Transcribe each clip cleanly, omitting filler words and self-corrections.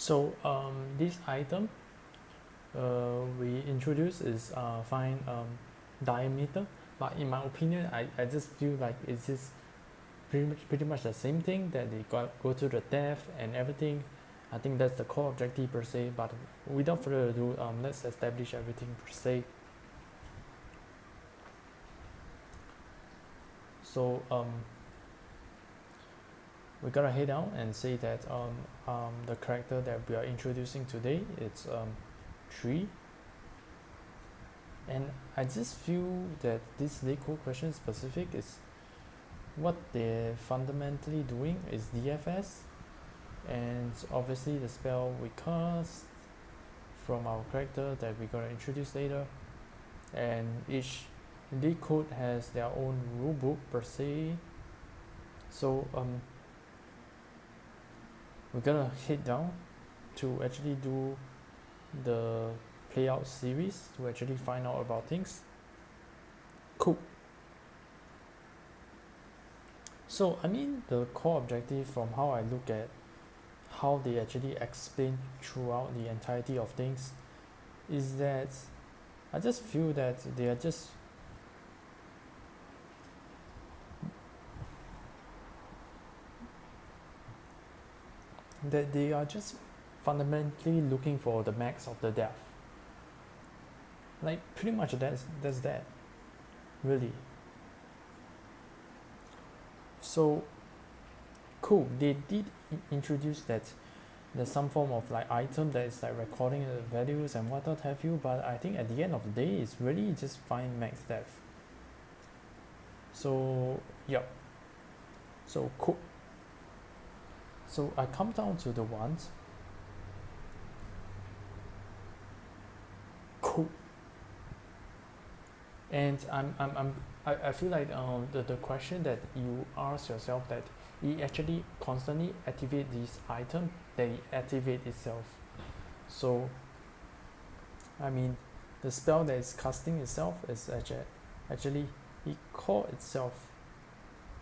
So this item we introduce is find diameter, but in my opinion I just feel like it's just pretty much the same thing, that they go to the depth and everything. I think that's the core objective per se, but without further ado, let's establish everything per se. So we're gonna head down and say that the character that we are introducing today, it's tree. And I just feel that this Leetcode question specific is what they're fundamentally doing is DFS, and obviously the spell we cast from our character that we're gonna introduce later, and each Leetcode has their own rulebook per se. So we're gonna head down to actually do the playout series to actually find out about things. Cool. So I mean, the core objective from how I look at how they actually explain throughout the entirety of things is that I just feel that they are just fundamentally looking for the max of the depth. Like pretty much that's that, really. So cool, they did introduce that there's some form of like item that is like recording the values and whatnot have you, but I think at the end of the day it's really just find max depth. So yep, so cool. So I come down to the ones. Cool. And I feel like the question that you ask yourself, that it actually constantly activate this item, that it activate itself. So I mean, the spell that is casting itself is actually it call itself,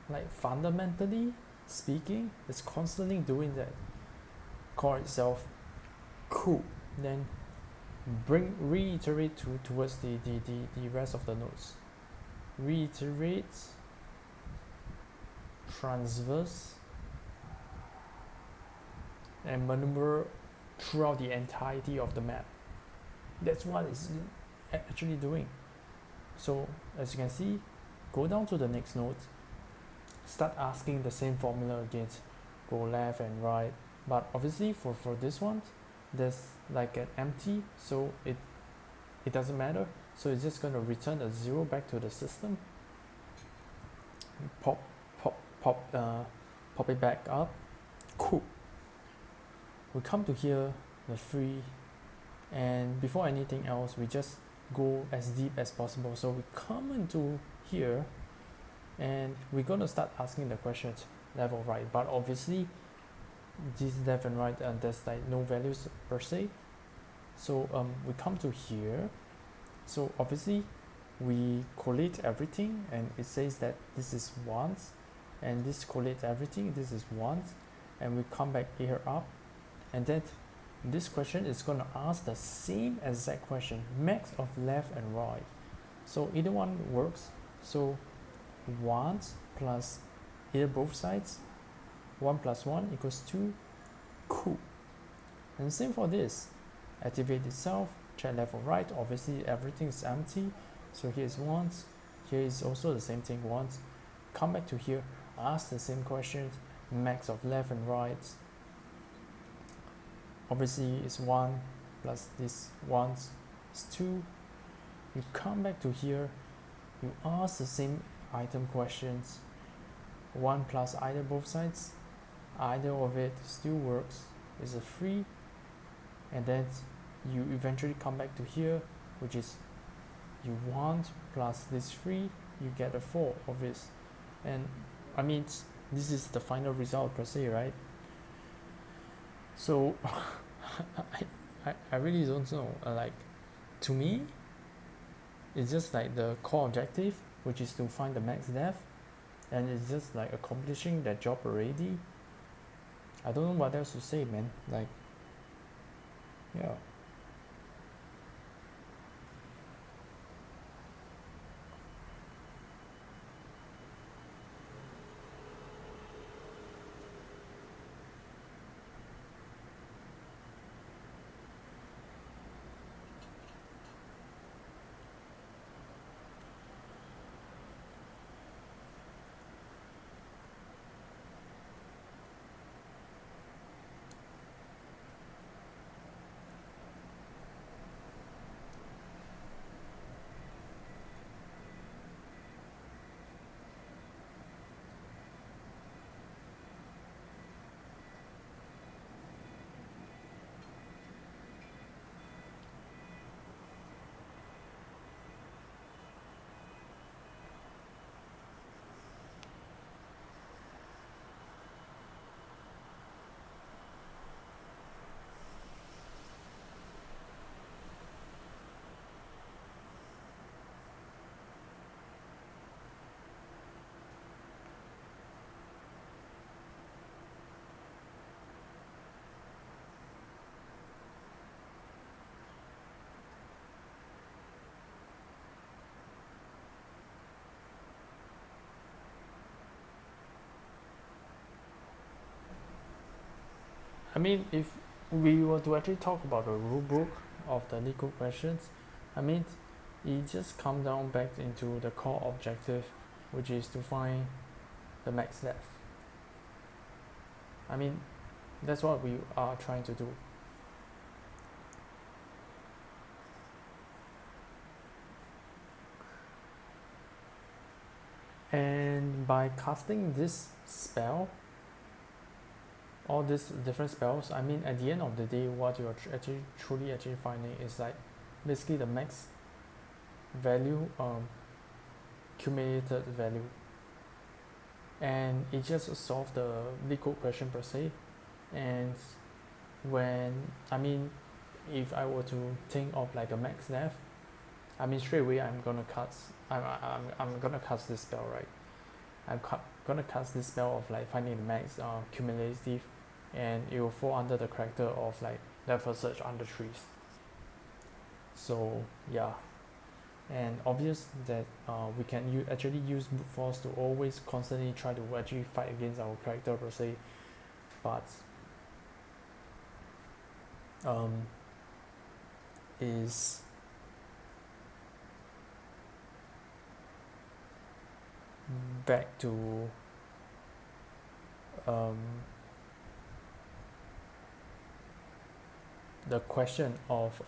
like fundamentally speaking, it's constantly doing that. Call itself cool. Then reiterate towards the rest of the nodes. Reiterate, transverse, and maneuver throughout the entirety of the map. That's what it's actually doing. So as you can see, go down to the next node, start asking the same formula again, go left and right, but obviously for this one there's like an empty, so it doesn't matter, so it's just going to return a 0 back to the system. Pop it back up. Cool. We come to here, the free, and before anything else we just go as deep as possible. So we come into here and we're going to start asking the questions left or right, but obviously this left and right, and there's like no values per se. So we come to here, so obviously we collate everything, and it says that this is ones, and this collates everything, this is ones, and we come back here up, and then this question is going to ask the same exact question, max of left and right. So either one works. So ones plus either both sides, 1 plus 1 equals 2. Cool. And same for this, activate itself, check left or right, obviously everything is empty, so here's ones, here is also the same thing, ones. Come back to here, ask the same questions, max of left and right, obviously it's 1 plus this ones is 2. You come back to here, you ask the same item questions, 1 plus either both sides, either of it still works, is a 3, and then you eventually come back to here, which is you want plus this 3, you get a 4 of this. And I mean, this is the final result per se, right? So I really don't know, like to me it's just like the core objective, which is to find the max depth, and it's just like accomplishing that job already. I don't know what else to say, man. Like Yeah. I mean, if we were to actually talk about the rule book of the Leetcode questions, I mean, it just comes down back into the core objective, which is to find the max depth. I mean, that's what we are trying to do. And by casting this spell, all these different spells, I mean, at the end of the day, what you're actually finding is like basically the max value, cumulated value, and it just solves the Leetcode question per se. And when, I mean, if I were to think of like a max depth, I mean, straight away I'm gonna cast I'm gonna cast this spell, right? Gonna cast this spell of like finding the max cumulative, and it will fall under the character of like depth search under trees. So yeah, and obvious that we can actually use brute force to always constantly try to actually fight against our character per se, but is back to the question of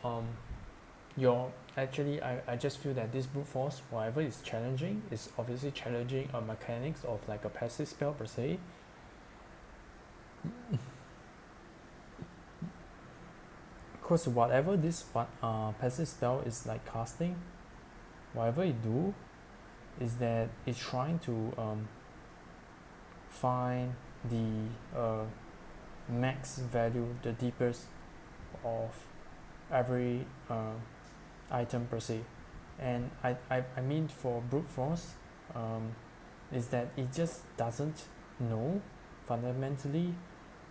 your actually I just feel that this brute force, whatever is challenging, is obviously challenging a mechanics of like a passive spell per se. Because whatever this passive spell is like casting, whatever it do is that it's trying to find the max value, the deepest of every item per se. And I mean for brute force, is that it just doesn't know fundamentally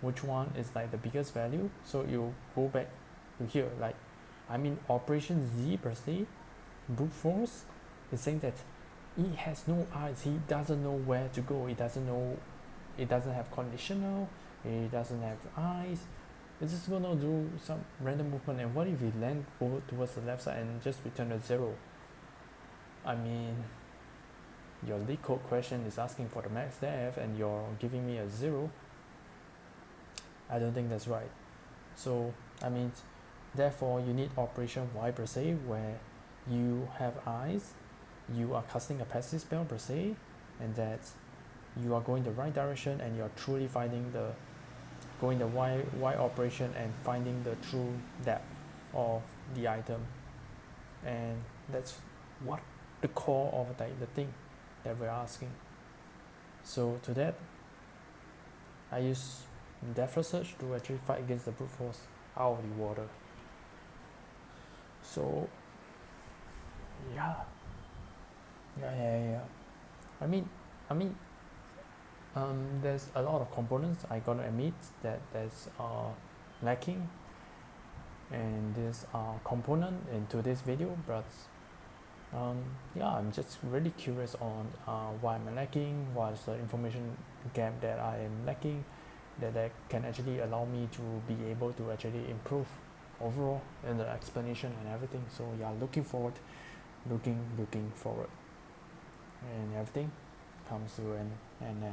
which one is like the biggest value, so you go back to here. Like, I mean, operation Z per se, brute force is saying that it has no eyes, he doesn't know where to go, it doesn't know, it doesn't have conditional, it doesn't have eyes, it's just gonna do some random movement. And what if we land over towards the left side and just return a 0? I mean, your Leetcode question is asking for the max depth and you're giving me a 0. I don't think that's right. So I mean, therefore you need operation Y per se, where you have eyes, you are casting a passive spell per se, and that you are going the right direction and you're truly finding the going the Y operation and finding the true depth of the item. And that's what the core of the thing that we're asking. So to that, I use depth search to actually fight against the brute force out of the water. So yeah. I mean, there's a lot of components I gotta admit that there's lacking, and this component into this video, but yeah, I'm just really curious on why I'm lacking, what's the information gap that I am lacking, that can actually allow me to be able to actually improve overall in the explanation and everything. So yeah, looking forward, looking forward, and everything comes to an end.